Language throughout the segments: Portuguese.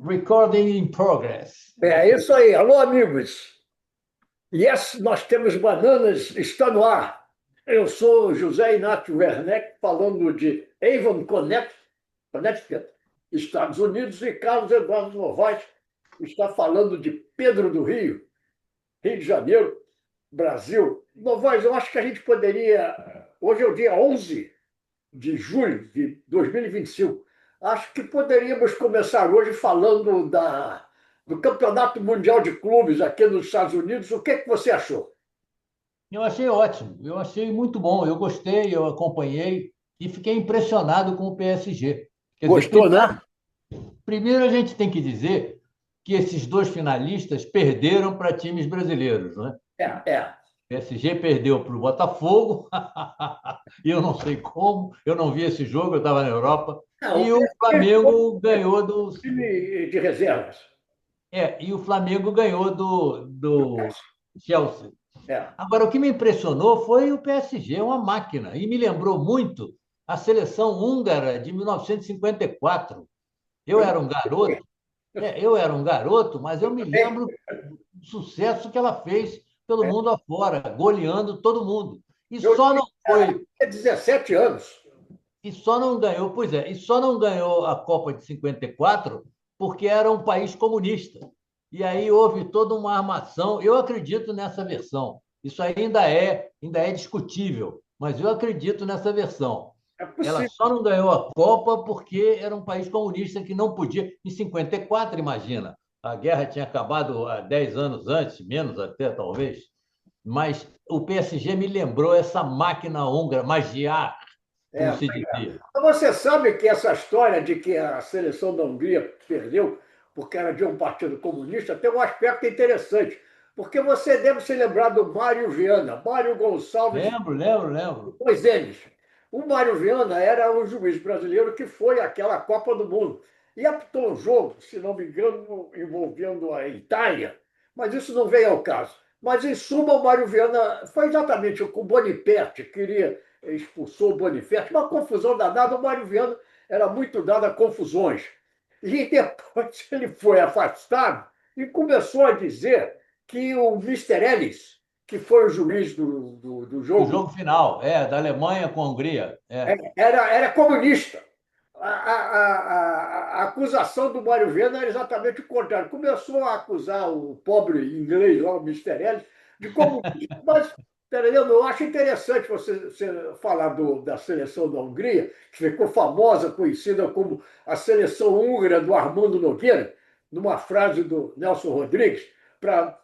Recording in progress. É isso aí. Alô, amigos. Yes, nós temos bananas, está no ar. Eu sou José Inácio Werneck, falando de Avon, Connecticut, Estados Unidos, e Carlos Eduardo Novaes está falando de Pedro do Rio, Rio de Janeiro, Brasil. Novaes, eu acho que a gente poderia. Hoje é o dia 11 de julho de 2025. Acho que poderíamos começar hoje falando do Campeonato Mundial de Clubes aqui nos Estados Unidos. O que é que você achou? Eu achei ótimo, eu achei muito bom, eu gostei, eu acompanhei e fiquei impressionado com o PSG. Quer dizer, Gostou, né? primeiro a gente tem que dizer que esses dois finalistas perderam para times brasileiros, né? É. O PSG perdeu para o Botafogo, e eu não sei como, eu não vi esse jogo, eu estava na Europa, O e o PSG Flamengo ganhou do. time de reservas. E o Flamengo ganhou do Chelsea. É. Agora, o que me impressionou foi o PSG, uma máquina, e me lembrou muito a seleção húngara de 1954. Eu era um garoto, mas eu me lembro do sucesso que ela fez pelo mundo afora, goleando todo mundo. E Eu só não foi, tinha 17 anos. e só não ganhou, pois é, e só não ganhou a Copa de 54 porque era um país comunista. E aí houve toda uma armação. Eu acredito nessa versão. Isso ainda é discutível, mas eu acredito nessa versão. É Ela possível. só não ganhou a Copa porque era um país comunista que não podia. Em 54, imagina, a guerra tinha acabado há 10 anos antes, menos até talvez. Mas o PSG me lembrou essa máquina húngara, Magyar, como É. se dizia. Você sabe que essa história de que a seleção da Hungria perdeu porque era de um partido comunista tem um aspecto interessante, porque você deve se lembrar do Mário Viana, Mário Gonçalves, Lembro, lembro, lembro. dois N's. O Mário Viana era o juiz brasileiro que foi àquela Copa do Mundo e apitou um jogo, se não me engano, envolvendo a Itália, mas isso não veio ao caso. Mas, em suma, o Mário Viana foi exatamente com o Boniperti, queria expulsou o Boniperti, uma confusão danada. O Mário Viana era muito dado a confusões. E depois ele foi afastado e começou a dizer que o Mister Ellis, que foi o juiz do Do jogo, jogo final, da Alemanha com a Hungria. era comunista. A acusação do Mário Viana era exatamente o contrário. Começou a acusar o pobre inglês, lá, o Mister Ellis, de comunista. Mas, entendeu? Eu acho interessante você falar da seleção da Hungria, que ficou famosa, conhecida como a seleção húngara do Armando Nogueira, numa frase do Nelson Rodrigues, para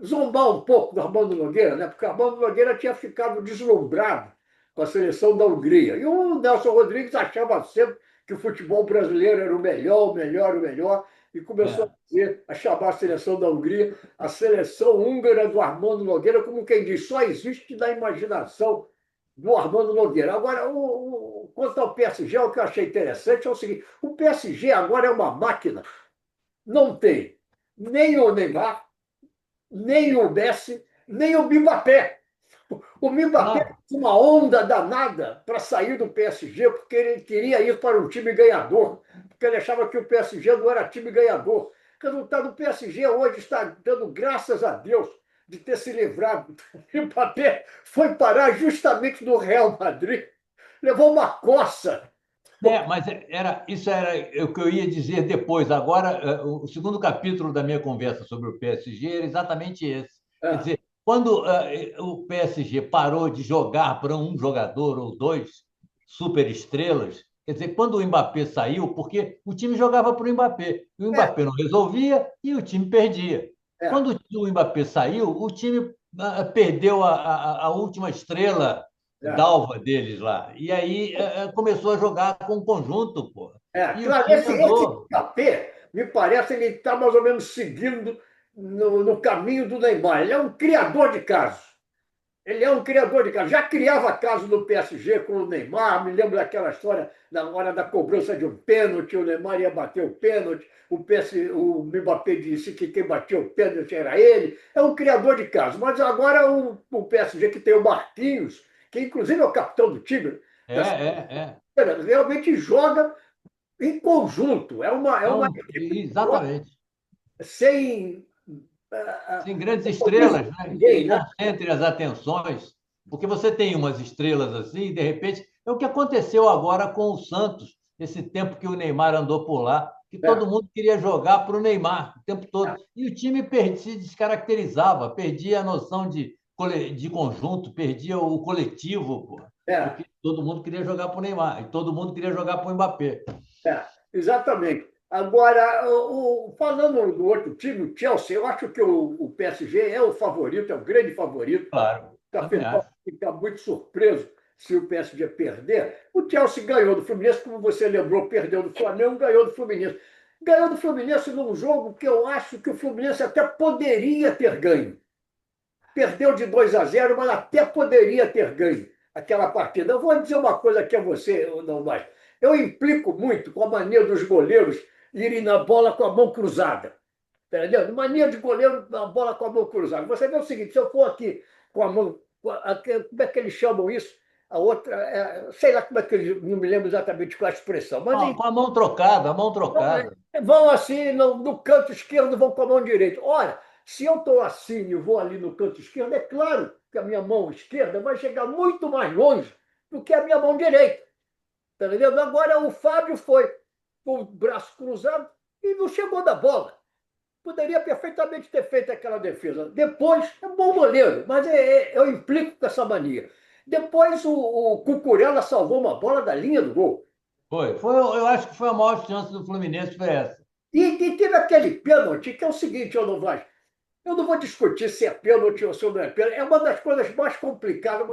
zombar um pouco do Armando Nogueira, né? Porque o Armando Nogueira tinha ficado deslumbrado com a seleção da Hungria. E o Nelson Rodrigues achava sempre que o futebol brasileiro era o melhor, o melhor, o melhor, e começou É. a chamar a seleção da Hungria a seleção húngara do Armando Nogueira, como quem diz, só existe na imaginação do Armando Nogueira. Agora, quanto ao PSG, o que eu achei interessante é o seguinte: o PSG agora é uma máquina, não tem nem o Neymar, nem o Messi, nem o Mbappé. O Mbappé Claro. tinha uma onda danada para sair do PSG, porque ele queria ir para um time ganhador, porque ele achava que o PSG não era time ganhador. O resultado do PSG hoje está dando graças a Deus de ter se livrado. O Mbappé foi parar justamente no Real Madrid, levou uma coça. Mas isso era o que eu ia dizer depois. Agora, o segundo capítulo da minha conversa sobre o PSG era exatamente esse. Quer É, dizer, quando o PSG parou de jogar para um jogador ou dois superestrelas, quer dizer, quando o Mbappé saiu, porque o time jogava para o Mbappé, e o é, Mbappé não resolvia e o time perdia. é. Quando o Mbappé saiu, o time perdeu a última estrela É. dalva deles lá. E aí começou a jogar com o conjunto, pô. E o Claro, time esse andou. Mbappé, me parece, ele está mais ou menos seguindo no caminho do Neymar. Ele é um criador de casos. Ele é um criador de casos. Já criava casos no PSG com o Neymar. Me lembro daquela história na hora da cobrança de um pênalti. O Neymar ia bater o pênalti. O Mbappé disse que quem batia o pênalti era ele. É um criador de casos. Mas agora o PSG, que tem o Marquinhos, que inclusive é o capitão do time, É. realmente joga. em conjunto. É uma equipe Exatamente. sem Sem grandes compromisso estrelas, com né, que ninguém, né? concentre as atenções, porque você tem umas estrelas assim, e de repente, é o que aconteceu agora com o Santos, esse tempo que o Neymar andou por lá, que todo É, mundo queria jogar para o Neymar o tempo é, todo. E o time se descaracterizava, perdia a noção de conjunto, perdia o coletivo, pô, é, porque todo mundo queria jogar para o Neymar e todo mundo queria jogar para o Mbappé. exatamente. Agora, falando do outro time, o Chelsea, eu acho que o PSG é o favorito, é o grande favorito. Claro, também Afinal, acho. ficar muito surpreso se o PSG perder. O Chelsea ganhou do Fluminense, como você lembrou, perdeu do Flamengo, ganhou do Fluminense. Ganhou do Fluminense num jogo que eu acho que o Fluminense até poderia ter ganho. Perdeu de 2-0, mas até poderia ter ganho aquela partida. Eu vou dizer uma coisa aqui a você, não mais. Eu implico muito com a mania dos goleiros irem na bola com a mão cruzada. Entendeu? Mania de goleiro na bola com a mão cruzada. Você vê o seguinte: se eu for aqui com a mão. Como é que eles chamam isso? A outra, sei lá como é que eles. Não me lembro exatamente qual é a expressão, mas Com a mão trocada, a mão trocada. vão assim no canto esquerdo, vão com a mão direita. Olha, se eu estou assim e vou ali no canto esquerdo, é claro que a minha mão esquerda vai chegar muito mais longe do que a minha mão direita. Tá entendendo? Agora o Fábio foi com o braço cruzado e não chegou da bola. Poderia perfeitamente ter feito aquela defesa. Depois, é um bom goleiro, mas eu implico com essa mania. Depois o Cucurella salvou uma bola da linha do gol. Eu acho que foi a maior chance do Fluminense, foi essa. E teve aquele pênalti, que é o seguinte, ô Novaes, eu não vou discutir se é pênalti ou se não é pênalti. É uma das coisas mais complicadas,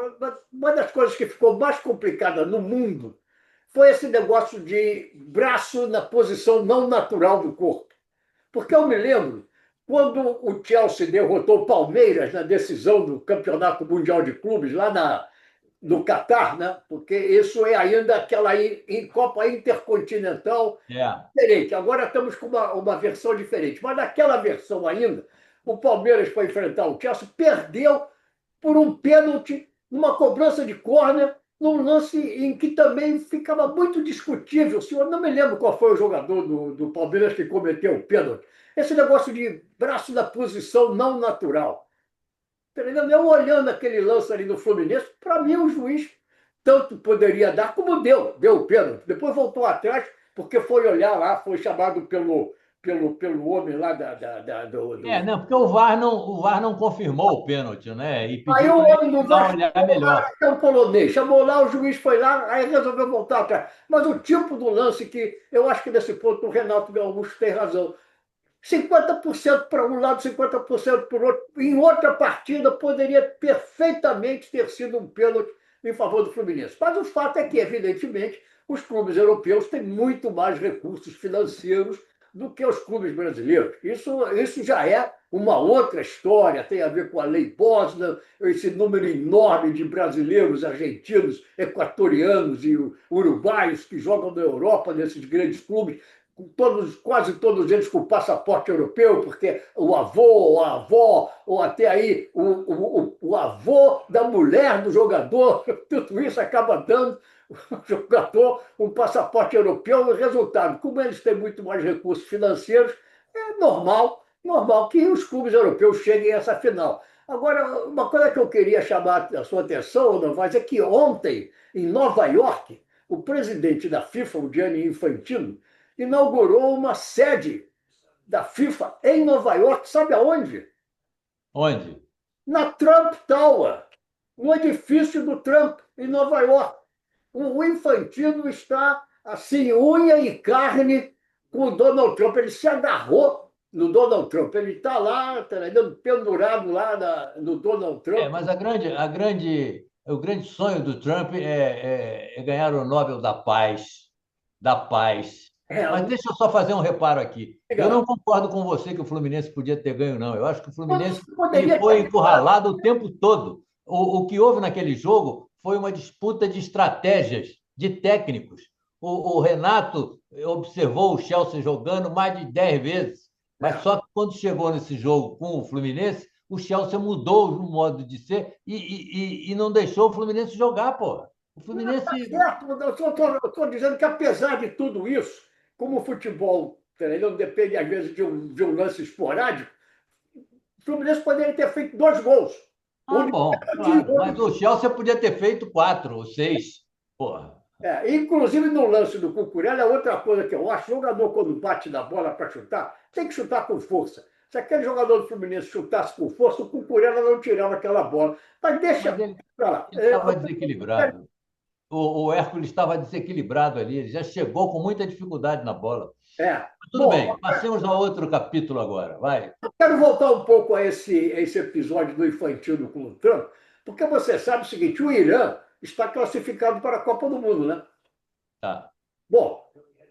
uma das coisas que ficou mais complicada no mundo foi esse negócio de braço na posição não natural do corpo. Porque eu me lembro, quando o Chelsea derrotou o Palmeiras na decisão do Campeonato Mundial de Clubes, lá no Catar, né? Porque isso é ainda aquela em Copa Intercontinental É. diferente. Agora estamos com uma versão diferente. Mas naquela versão ainda, o Palmeiras foi enfrentar o Chelsea, perdeu por um pênalti, numa cobrança de córner, num lance em que também ficava muito discutível. Eu não me lembro qual foi o jogador do Palmeiras que cometeu o pênalti. Esse negócio de braço na posição não natural. Eu olhando aquele lance ali do Fluminense, para mim o juiz tanto poderia dar como deu o pênalti. Depois voltou atrás, porque foi olhar lá, foi chamado pelo homem lá Não, porque o VAR não confirmou o pênalti, né? E Aí pediu o para homem ele do dar VAR uma olhada chamou lá, melhor. é um polonês, chamou lá, o juiz foi lá, aí resolveu voltar atrás. Mas o tipo do lance que eu acho que nesse ponto o Renato Augusto tem razão. 50% para um lado, 50% para o outro. Em outra partida, poderia perfeitamente ter sido um pênalti em favor do Fluminense. Mas o fato é que, evidentemente, os clubes europeus têm muito mais recursos financeiros do que os clubes brasileiros. Isso já é uma outra história, tem a ver com a lei Bosman, esse número enorme de brasileiros, argentinos, equatorianos e uruguaios que jogam na Europa nesses grandes clubes, quase todos eles com passaporte europeu, porque o avô, a avó, ou até aí o avô da mulher do jogador, tudo isso acaba dando ao jogador um passaporte europeu. E o resultado, como eles têm muito mais recursos financeiros, é normal que os clubes europeus cheguem a essa final. Agora, uma coisa que eu queria chamar a sua atenção, Novaes, é que ontem, em Nova York, o presidente da FIFA, o Gianni Infantino, inaugurou uma sede da FIFA em Nova York, sabe aonde? Onde? Na Trump Tower, no edifício do Trump, em Nova York. O Infantino está assim, unha e carne com o Donald Trump. Ele se agarrou no Donald Trump. Ele está lá, tá pendurado lá no Donald Trump. Mas o grande sonho do Trump é ganhar o Nobel da Paz. Da Paz. É, Mas deixa eu só fazer um reparo aqui. chega Eu lá. não concordo com você que o Fluminense podia ter ganho, não. Eu acho que o Fluminense ele Poderia foi ter ganhado. encurralado o tempo todo. O que houve naquele jogo foi uma disputa de estratégias, de técnicos. O Renato observou o Chelsea jogando mais de 10 vezes, mas É. só que quando chegou nesse jogo com o Fluminense, o Chelsea mudou o modo de ser e não deixou o Fluminense jogar, pô. O Não, tá Fluminense. certo, eu estou dizendo que, apesar de tudo isso, como o futebol ele não depende, às vezes, de um lance esporádico, o Fluminense poderia ter feito 2 gols. Um Ah, bom, de claro. Mas o Chelsea podia ter feito 4 ou 6. Porra. inclusive, no lance do Cucurella, é outra coisa que eu acho: o jogador, quando bate na bola para chutar, tem que chutar com força. Se aquele jogador do Fluminense chutasse com força, o Cucurella não tirava aquela bola. Mas Mas deixa ele para lá. estava desequilibrado. O Hércules estava desequilibrado ali. Ele já chegou com muita dificuldade na bola. Tudo Bom, bem, passemos a outro capítulo agora. Vai. eu quero voltar um pouco a esse episódio do Infantino com o Trump, porque você sabe o seguinte: o Irã está classificado para a Copa do Mundo, né? Tá. Bom,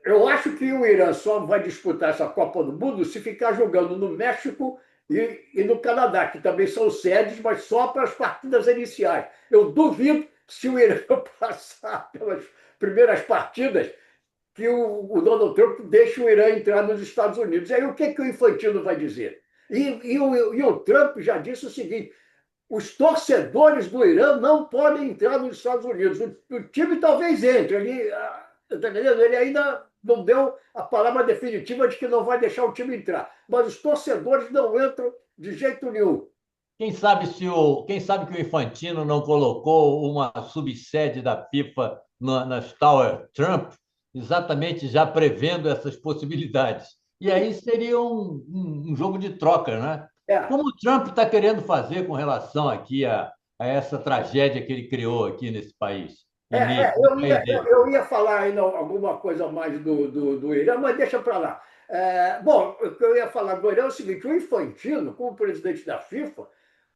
eu acho que o Irã só vai disputar essa Copa do Mundo se ficar jogando no México e no Canadá, que também são sedes, mas só para as partidas iniciais. Eu duvido, se o Irã passar pelas primeiras partidas, que o Donald Trump deixe o Irã entrar nos Estados Unidos. E aí o que o Infantino vai dizer? E o Trump já disse o seguinte: os torcedores do Irã não podem entrar nos Estados Unidos. O time talvez entre. Tá entendendo? Ele ainda não deu a palavra definitiva de que não vai deixar o time entrar. Mas os torcedores não entram de jeito nenhum. Quem sabe que o Infantino não colocou uma subsede da FIFA nas Tower Trump, exatamente já prevendo essas possibilidades. E aí seria um jogo de troca, né? É, Como o Trump está querendo fazer com relação aqui a essa tragédia que ele criou aqui nesse país, no eu país ia, eu, dele. eu ia falar ainda alguma coisa mais do Irã, mas deixa para lá. Bom, o que eu ia falar do Irã é o seguinte: o Infantino, como presidente da FIFA,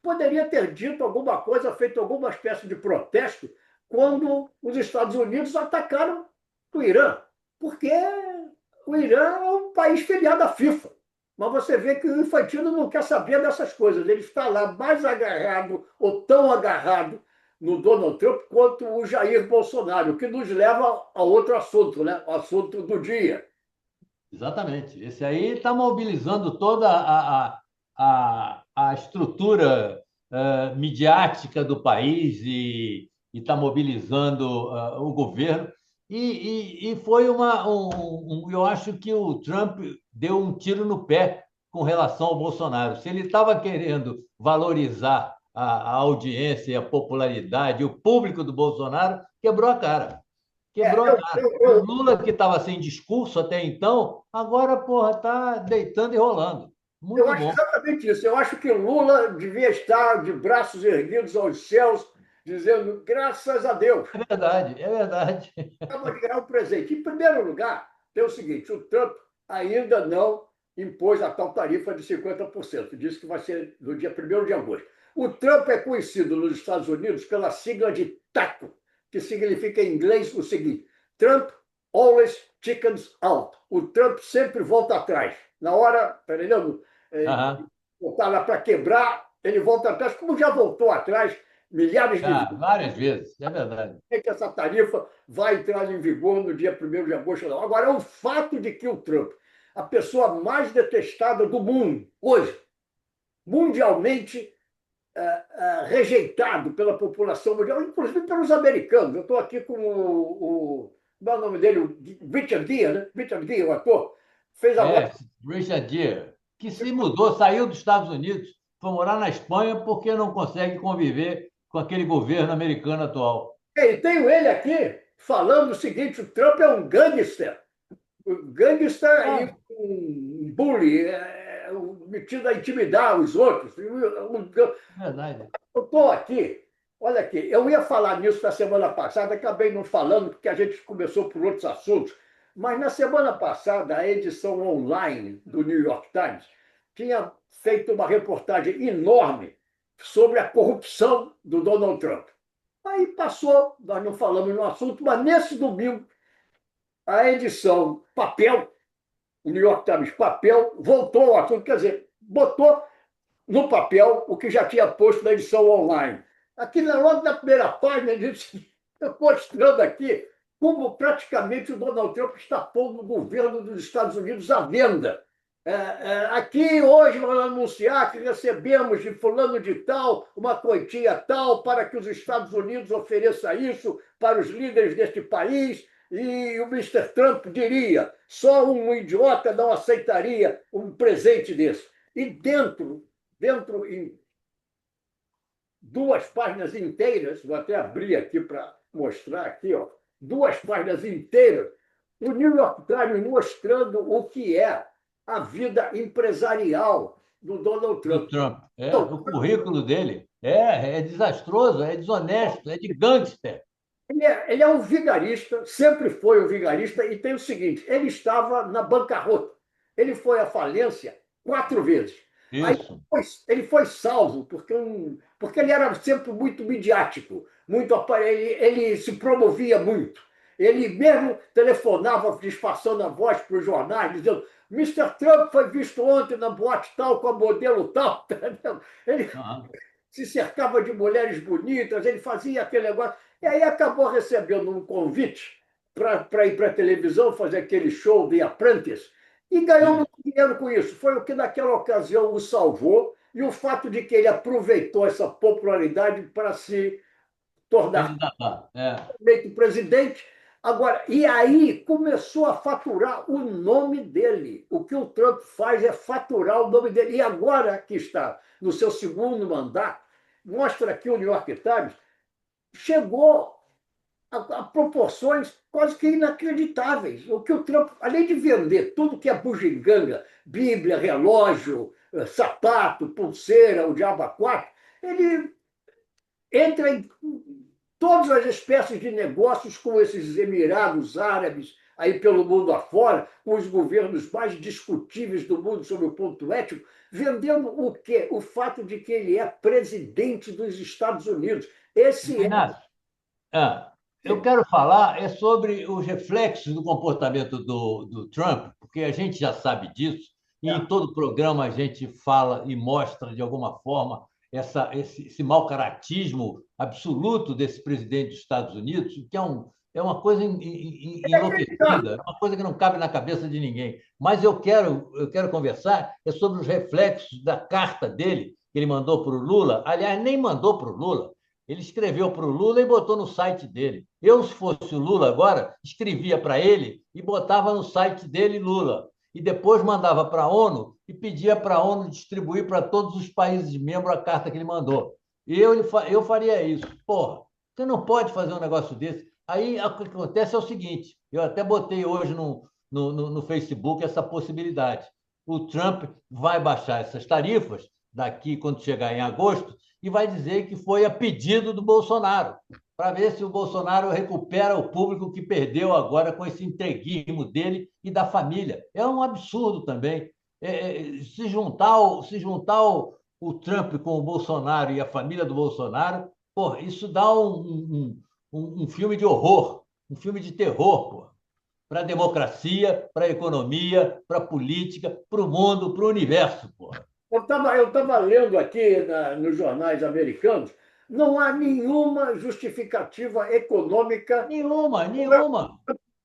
poderia ter dito alguma coisa, feito alguma espécie de protesto quando os Estados Unidos atacaram o Irã, porque o Irã é um país filiado à FIFA. Mas você vê que o Infantino não quer saber dessas coisas. Ele está lá mais agarrado, ou tão agarrado, no Donald Trump quanto o Jair Bolsonaro, o que nos leva a outro assunto, né? O assunto do dia. Exatamente. Esse aí está mobilizando toda a estrutura midiática do país e está mobilizando o governo. E foi eu acho que o Trump deu um tiro no pé com relação ao Bolsonaro. Se ele estava querendo valorizar a audiência e a popularidade, o público do Bolsonaro, quebrou a cara. É, Quebrou a eu, cara. eu, O eu, Lula, que estava sem discurso até então, agora, porra, está deitando e rolando. eu Muito acho bom. exatamente isso. Eu acho que Lula devia estar de braços erguidos aos céus, dizendo graças a Deus, É verdade, é verdade. acaba de ganhar um presente. Em primeiro lugar, tem o seguinte: o Trump ainda não impôs a tal tarifa de 50%. Disse que vai ser no dia 1º de agosto. O Trump é conhecido nos Estados Unidos pela sigla de TACO, que significa em inglês o seguinte: Trump always chickens out. O Trump sempre volta atrás. Na hora, tá entendendo? Aham. Voltar lá para quebrar, ele volta atrás, como já voltou atrás milhares de Já, vezes. várias vezes, é verdade. Que essa tarifa vai entrar em vigor no dia 1º de agosto, não. Agora, é o fato de que o Trump, a pessoa mais detestada do mundo, hoje, mundialmente rejeitado pela população mundial, inclusive pelos americanos. Eu estou aqui com como é o nome dele? O Richard Gere, né? Richard Gere, o ator, fez agora. É, Richard Gere, que se mudou, saiu dos Estados Unidos, foi morar na Espanha porque não consegue conviver com aquele governo americano atual. E tenho ele aqui falando o seguinte: o Trump é um gangster. Um gangster e Ah, um bully, metido a intimidar os outros. é verdade. Eu estou aqui, olha aqui, eu ia falar nisso na semana passada, acabei não falando porque a gente começou por outros assuntos, mas na semana passada a edição online do New York Times tinha feito uma reportagem enorme sobre a corrupção do Donald Trump. Aí passou, nós não falamos no assunto, mas nesse domingo a edição papel, o New York Times papel, voltou ao assunto, quer dizer, botou no papel o que já tinha posto na edição online. Aqui, logo na primeira página, ele disse, mostrando aqui como praticamente o Donald Trump está pondo o governo dos Estados Unidos à venda. Aqui hoje vamos anunciar que recebemos de fulano de tal uma quantia tal para que os Estados Unidos ofereça isso para os líderes deste país. e o Mister Trump diria: só um idiota não aceitaria um presente desse. E dentro em duas páginas inteiras, vou até abrir aqui para mostrar aqui, ó, duas páginas inteiras, o New York Times mostrando o que é a vida empresarial do Donald Do Trump. Trump. É, Então, o currículo dele é desastroso, é desonesto, é de gangster. ele é um vigarista, sempre foi um vigarista, e tem o seguinte: ele estava na bancarrota. Ele foi à falência 4 vezes. Aí Isso. ele foi salvo, porque ele era sempre muito midiático, ele se promovia muito. Ele mesmo telefonava disfarçando a voz para os jornais, dizendo: Mister Trump foi visto ontem na boate tal com a modelo tal. Entendeu? Ele Aham. se cercava de mulheres bonitas, ele fazia aquele negócio. E aí acabou recebendo um convite para ir para a televisão, fazer aquele show The Apprentice, e ganhou Isso. muito dinheiro com isso. Foi o que naquela ocasião o salvou, e o fato de que ele aproveitou essa popularidade para se tornar Candidatar. É. eleito presidente. Agora, e aí começou a faturar o nome dele. O que o Trump faz é faturar o nome dele. E agora que está no seu segundo mandato, mostra aqui o New York Times, chegou a proporções quase que inacreditáveis. O que o Trump, além de vender tudo que é bugiganga, Bíblia, relógio, sapato, pulseira, o diabo a quatro, ele entra em todas as espécies de negócios com esses Emirados Árabes, aí pelo mundo afora, com os governos mais discutíveis do mundo sob o ponto ético, vendendo o quê? O fato de que ele é presidente dos Estados Unidos. Esse é. Inácio, ah, eu quero falar sobre os reflexos do comportamento do Trump, porque a gente já sabe disso, e em todo programa a gente fala e mostra, de alguma forma, esse mau caratismo absoluto desse presidente dos Estados Unidos, que é uma coisa enlouquecida, é uma coisa que não cabe na cabeça de ninguém. Mas eu quero conversar sobre os reflexos da carta dele, que ele mandou para o Lula. Aliás, nem mandou para o Lula. Ele escreveu para o Lula e botou no site dele. Eu, se fosse o Lula agora, escrevia para ele e botava no site dele Lula. E depois mandava para a ONU e pedia para a ONU distribuir para todos os países membros a carta que ele mandou. Eu faria isso. Porra, você não pode fazer um negócio desse. Aí o que acontece é o seguinte: eu até botei hoje no Facebook essa possibilidade. O Trump vai baixar essas tarifas daqui, quando chegar em agosto, e vai dizer que foi a pedido do Bolsonaro, para ver se o Bolsonaro recupera o público que perdeu agora com esse entreguismo dele e da família. É um absurdo também. Se juntar o Trump com o Bolsonaro e a família do Bolsonaro, pô, isso dá um filme de horror, um filme de terror, para a democracia, para a economia, para a política, para o mundo, para o universo. Porra. Eu tava lendo aqui nos jornais americanos, não há nenhuma justificativa econômica Nenhuma, nenhuma.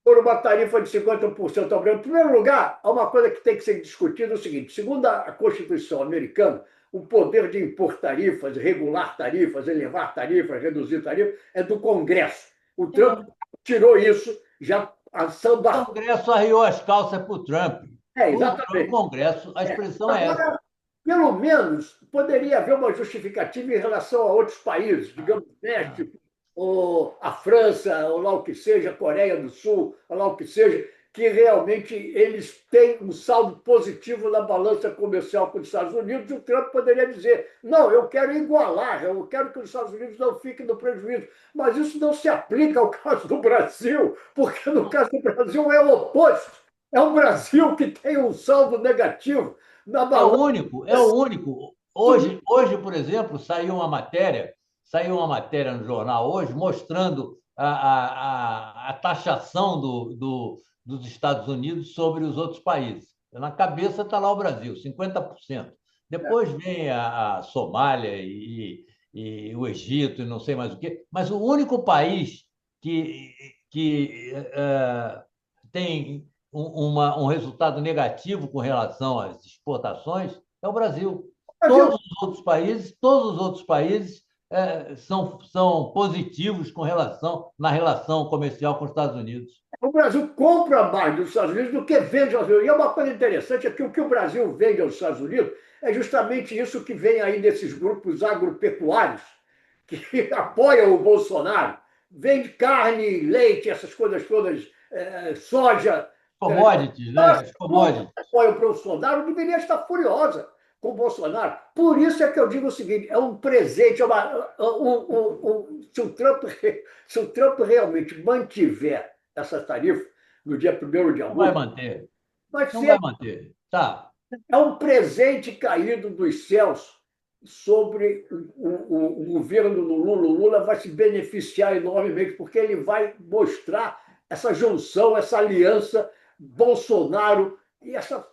por uma tarifa de 50% ao Brasil. Em primeiro lugar, há uma coisa que tem que ser discutida: é o seguinte: segundo a Constituição americana, o poder de impor tarifas, regular tarifas, elevar tarifas, reduzir tarifas, é do Congresso. O Trump tirou isso já a O samba. Congresso arriou as calças para o Trump. O Exatamente. Congresso, a expressão é essa. Agora, pelo menos, poderia haver uma justificativa em relação a outros países, digamos, México, ou a França, ou lá o que seja, a Coreia do Sul, ou lá o que seja, que realmente eles têm um saldo positivo na balança comercial com os Estados Unidos, e o Trump poderia dizer: não, eu quero igualar, eu quero que os Estados Unidos não fiquem no prejuízo. Mas isso não se aplica ao caso do Brasil, porque no caso do Brasil é o oposto. É um Brasil que tem um saldo negativo na É o balança. único, é o único. Hoje, por exemplo, saiu uma matéria no jornal hoje mostrando a taxação dos Estados Unidos sobre os outros países. Na cabeça está lá o Brasil, 50%. Depois vem a Somália e o Egito e não sei mais o quê. Mas o único país que tem um resultado negativo com relação às exportações é o Brasil. Brasil, Todos os outros países são positivos na relação comercial com os Estados Unidos. O Brasil compra mais dos Estados Unidos do que vende aos Estados Unidos. E é uma coisa interessante é que o Brasil vende aos Estados Unidos é justamente isso que vem aí desses grupos agropecuários que apoiam o Bolsonaro. Vende carne, leite, essas coisas todas, soja. Commodities, né? As commodities. Apoia o Bolsonaro deveria estar furiosa com o Bolsonaro. Por isso é que eu digo o seguinte: é um presente. Se o Trump realmente mantiver essa tarifa no dia 1º de Não vai agosto, manter. vai Não vai ser manter. Tá. um presente caído dos céus sobre o governo do Lula. O Lula vai se beneficiar enormemente, porque ele vai mostrar essa junção, essa aliança Bolsonaro e essa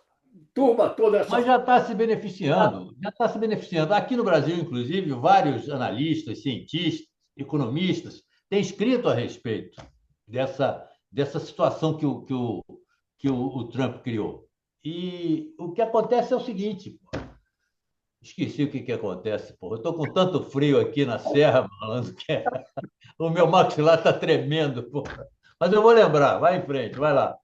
turma toda, Mas essa. já está se beneficiando, já está se beneficiando. Aqui no Brasil, inclusive, vários analistas, cientistas, economistas têm escrito a respeito dessa situação que o Trump criou. E o que acontece é o seguinte, pô, esqueci o que acontece, pô. Eu estou com tanto frio aqui na serra, malandro, o meu maxilar está tremendo, pô. Mas eu vou lembrar, vai em frente, vai lá.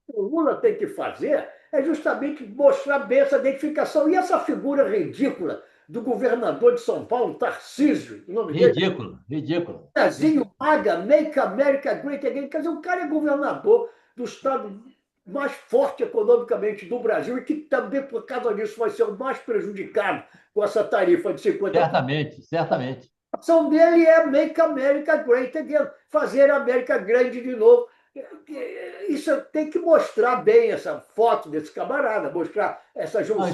O Lula tem que fazer é justamente mostrar bem essa identificação. E essa figura ridícula do governador de São Paulo, Tarcísio, o nome dele, Ridículo, ridículo. Brasil Maga, Make America Great Again. Quer dizer, o cara é governador do estado mais forte economicamente do Brasil e que também, por causa disso, vai ser o mais prejudicado com essa tarifa de 50%. Certamente, certamente. A ação dele é Make America Great Again, fazer a América grande de novo. Isso tem que mostrar bem essa foto desse camarada, mostrar essa Não, junção.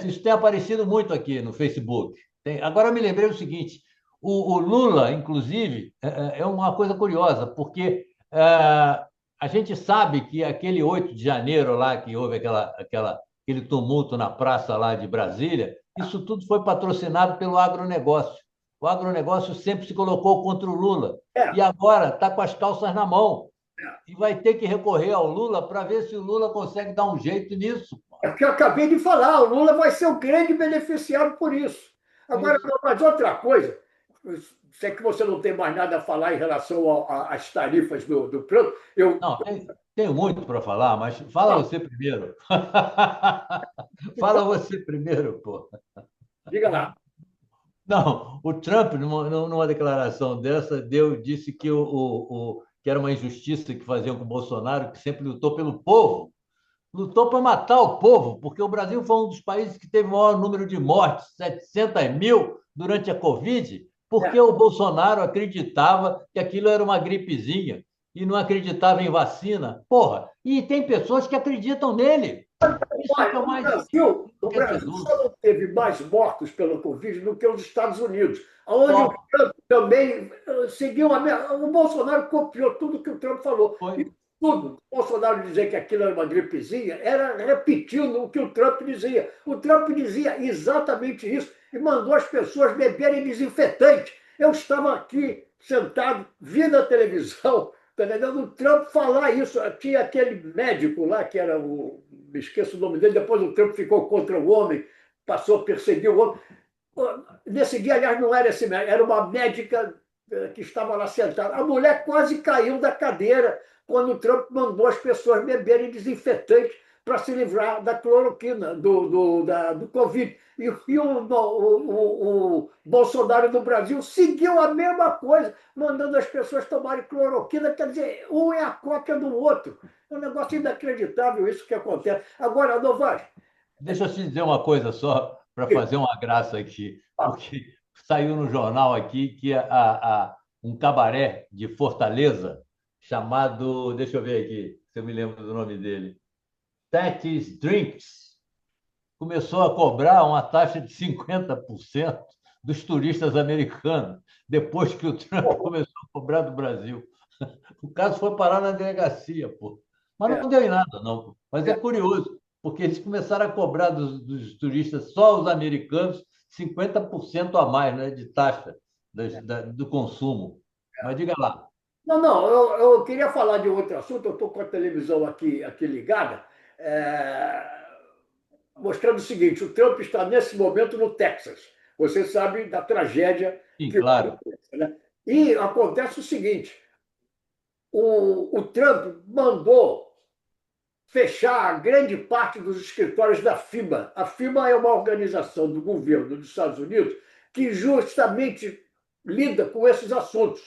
isso tem aparecido muito aqui no Facebook. Agora eu me lembrei o seguinte: o Lula, inclusive, é uma coisa curiosa, porque a gente sabe que aquele 8 de janeiro lá, que houve aquele tumulto na praça lá de Brasília, isso tudo foi patrocinado pelo agronegócio. O agronegócio sempre se colocou contra o Lula. É, E agora está com as calças na mão. E vai ter que recorrer ao Lula para ver se o Lula consegue dar um jeito nisso. é o que eu acabei de falar, o Lula vai ser o grande beneficiário por isso. Agora, Isso. mas outra coisa, sei que você não tem mais nada a falar em relação às tarifas do Trump, eu. Não, tenho muito para falar, mas fala Não, você primeiro. Fala você primeiro, pô. diga lá. Não, o Trump, numa declaração dessa, disse que era uma injustiça que faziam com o Bolsonaro, que sempre lutou pelo povo. Lutou para matar o povo, porque o Brasil foi um dos países que teve o maior número de mortes, 700 mil durante a Covid, porque É, o Bolsonaro acreditava que aquilo era uma gripezinha e não acreditava em vacina. Porra, e tem pessoas que acreditam nele. Isso é que é o o mais Brasil, o Brasil esquecedor. só não teve mais mortos pela Covid do que os Estados Unidos, onde o Só Trump também seguiu o Bolsonaro copiou tudo que o Trump falou. foi. E tudo. O Bolsonaro dizer que aquilo era uma gripezinha era repetindo o que o Trump dizia. O Trump dizia exatamente isso e mandou as pessoas beberem desinfetante. Eu estava aqui sentado, vi na televisão, tá entendendo? O Trump falar isso. Tinha aquele médico lá, que era o. Me esqueço o nome dele, depois o Trump ficou contra o homem, passou a perseguir o homem. Nesse dia, aliás, não era esse médico, era uma médica que estava lá sentada. A mulher quase caiu da cadeira quando o Trump mandou as pessoas beberem desinfetante para se livrar da cloroquina, do Covid. E o Bolsonaro do Brasil seguiu a mesma coisa, mandando as pessoas tomarem cloroquina. Quer dizer, um é a cópia do outro. É um negócio inacreditável isso que acontece. Agora, Novaes, Deixa eu te dizer uma coisa só, para fazer uma graça aqui, porque saiu no jornal aqui que um cabaré de Fortaleza, chamado, deixa eu ver aqui, se eu me lembro do nome dele, Tati's Drinks, começou a cobrar uma taxa de 50% dos turistas americanos, depois que o Trump começou a cobrar do Brasil. O caso foi parar na delegacia, pô. Mas é, não deu em nada, não, pô. Mas é é, curioso, porque eles começaram a cobrar dos turistas, só os americanos, 50% a mais, né, de taxa do consumo. Mas diga lá. não, não, eu queria falar de outro assunto. Eu estou com a televisão aqui ligada, mostrando o seguinte: o Trump está nesse momento no Texas, você sabe da tragédia Sim, que claro. acontece, né? E acontece o seguinte: o Trump mandou fechar grande parte dos escritórios da FIBA. A FIBA é uma organização do governo dos Estados Unidos que justamente lida com esses assuntos,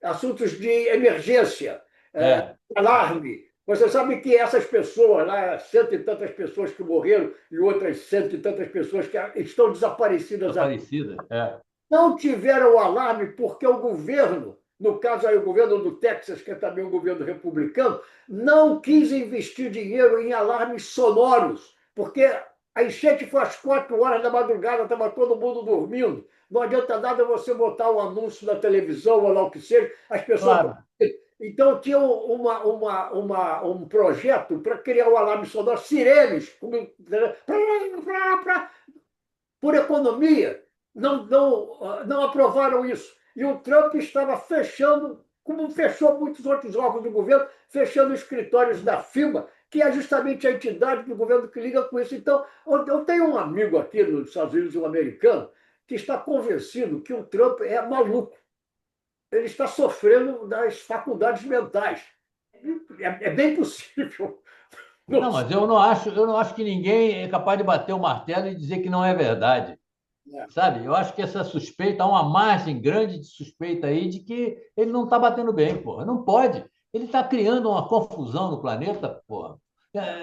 assuntos de emergência, É, alarme. Você sabe que essas pessoas, lá, cento e tantas pessoas que morreram e outras cento e tantas pessoas que estão desaparecidas, Aparecida. É, não tiveram alarme porque o governo, no caso aí o governo do Texas, que é também um governo republicano, não quis investir dinheiro em alarmes sonoros, porque a enchente foi às 4 horas da madrugada, estava todo mundo dormindo. Não adianta nada você botar um anúncio na televisão ou lá o que seja, as pessoas. claro. Então, tinha um projeto para criar um alarme sonoro, sirenes, por economia, não aprovaram isso. E o Trump estava fechando, como fechou muitos outros órgãos do governo, fechando escritórios da FIBA, que é justamente a entidade do governo que liga com isso. Então, eu tenho um amigo aqui nos Estados Unidos, um americano, que está convencido que o Trump é maluco. Ele está sofrendo das faculdades mentais. É bem possível. Não Não, mas eu não acho que ninguém é capaz de bater o martelo e dizer que não é verdade. sei. Sabe? Eu acho que essa suspeita, há uma margem grande de suspeita aí de que ele não está batendo bem, porra. Não pode. Ele está criando uma confusão no planeta, porra,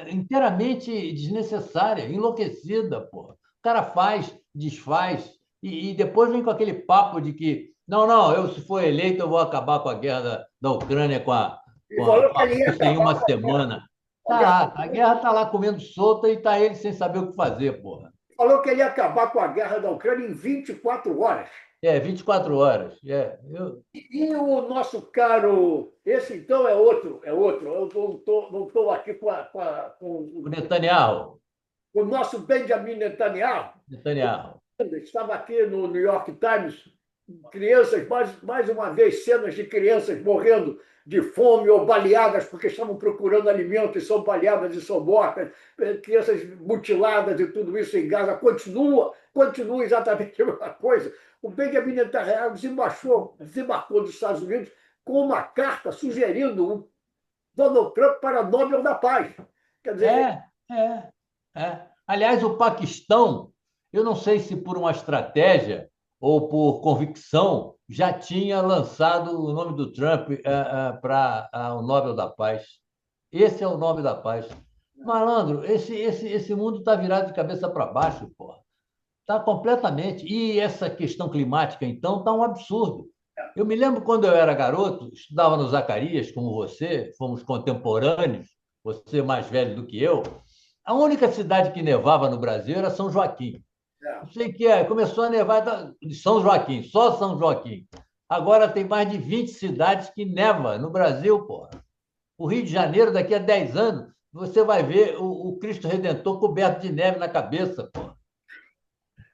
inteiramente desnecessária, enlouquecida, porra. O cara faz, desfaz, e depois vem com aquele papo de que, não, não, eu se for eleito, eu vou acabar com a guerra da Ucrânia com a, E com a, falou com que a ele ia Rússia em acabar uma com semana. a guerra. Tá, a guerra está lá comendo solta e está ele sem saber o que fazer, porra. Falou que ele ia acabar com a guerra da Ucrânia em 24 horas. 24 horas. E o nosso caro, esse então é outro. Eu não estou aqui O Netanyahu. o nosso Benjamin Netanyahu. Netanyahu. Estava aqui no New York Times, crianças, mais uma vez, cenas de crianças morrendo de fome ou baleadas porque estavam procurando alimento e são baleadas e são mortas, crianças mutiladas e tudo isso em Gaza. Continua exatamente a mesma coisa. O Benjamin Netanyahu desembarcou dos Estados Unidos com uma carta sugerindo o Donald Trump para Nobel da Paz. Quer dizer, É, é, é. Aliás, o Paquistão, eu não sei se por uma estratégia ou por convicção, já tinha lançado o nome do Trump para o Nobel da Paz. Esse é o Nobel da Paz. Malandro, esse mundo está virado de cabeça para baixo, porra. Está completamente. E essa questão climática, então, está um absurdo. Eu me lembro quando eu era garoto, estudava no Zacarias, como você, fomos contemporâneos, você mais velho do que eu. A única cidade que nevava no Brasil era São Joaquim. Não sei que começou a nevar de São Joaquim, só São Joaquim. Agora tem mais de 20 cidades que neva no Brasil, porra. O Rio de Janeiro, daqui a 10 anos, você vai ver o Cristo Redentor coberto de neve na cabeça, porra.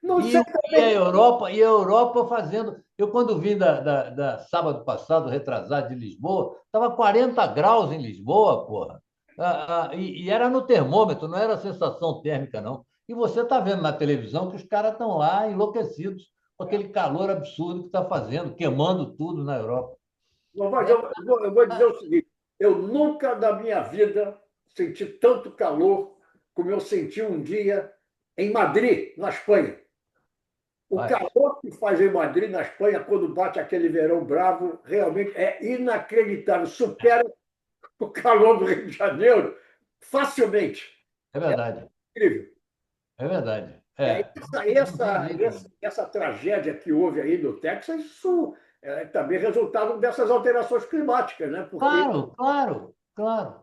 não E, sei e a Europa fazendo. Eu, quando vim da sábado passado, retrasado de Lisboa, estava 40 graus em Lisboa, porra. E era no termômetro, não era sensação térmica, não. E você está vendo na televisão que os caras estão lá enlouquecidos com aquele calor absurdo que está fazendo, queimando tudo na Europa. Mas É, eu vou dizer o seguinte: eu nunca na minha vida senti tanto calor como eu senti um dia em Madrid, na Espanha. O rapaz, calor que faz em Madrid, na Espanha, quando bate aquele verão bravo, realmente é inacreditável. Supera o calor do Rio de Janeiro facilmente. é verdade, Incrível. é verdade. Não tem jeito. Essa tragédia que houve aí no Texas, isso é também resultado dessas alterações climáticas, né? Porque Claro, claro, claro.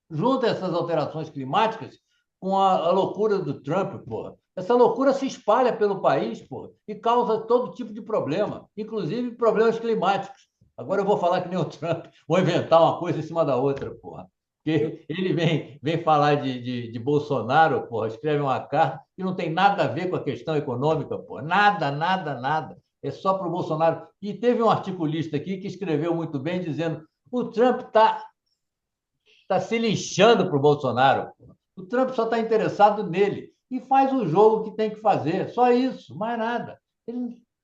Junta essas alterações climáticas com a loucura do Trump, porra. Essa loucura se espalha pelo país, porra, e causa todo tipo de problema, inclusive problemas climáticos. Agora eu vou falar que nem o Trump, vou inventar uma coisa em cima da outra, porra. Porque ele vem falar de Bolsonaro, porra, escreve uma carta que não tem nada a ver com a questão econômica, porra. Nada, nada, nada. É só para o Bolsonaro. E teve um articulista aqui que escreveu muito bem, dizendo o Trump tá se lixando para o Bolsonaro. O Trump só está interessado nele e faz o jogo que tem que fazer. Só isso, mais nada.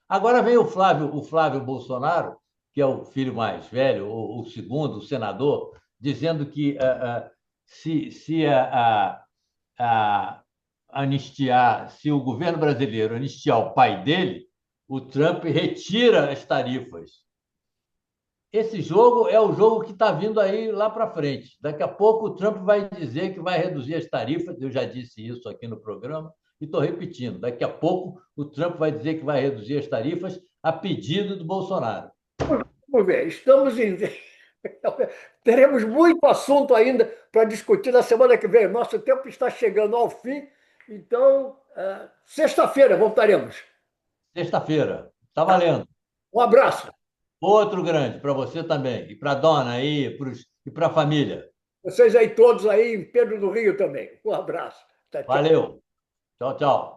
Agora vem o Flávio Bolsonaro, que é o filho mais velho, o segundo, o senador, dizendo que se a anistiar, se o governo brasileiro anistiar o pai dele, o Trump retira as tarifas. Esse jogo é o jogo que está vindo aí lá para frente. Daqui a pouco o Trump vai dizer que vai reduzir as tarifas. Eu já disse isso aqui no programa e estou repetindo. Daqui a pouco o Trump vai dizer que vai reduzir as tarifas a pedido do Bolsonaro. Vamos ver, estamos em. Teremos muito assunto ainda para discutir na semana que vem. Nosso tempo está chegando ao fim, então, sexta-feira voltaremos. Sexta-feira. Está valendo. Um abraço. Outro grande para você também. E para a dona aí, e para a família. Vocês aí todos aí em Pedro do Rio também. Um abraço. Tchau, tchau. Valeu. Tchau, tchau.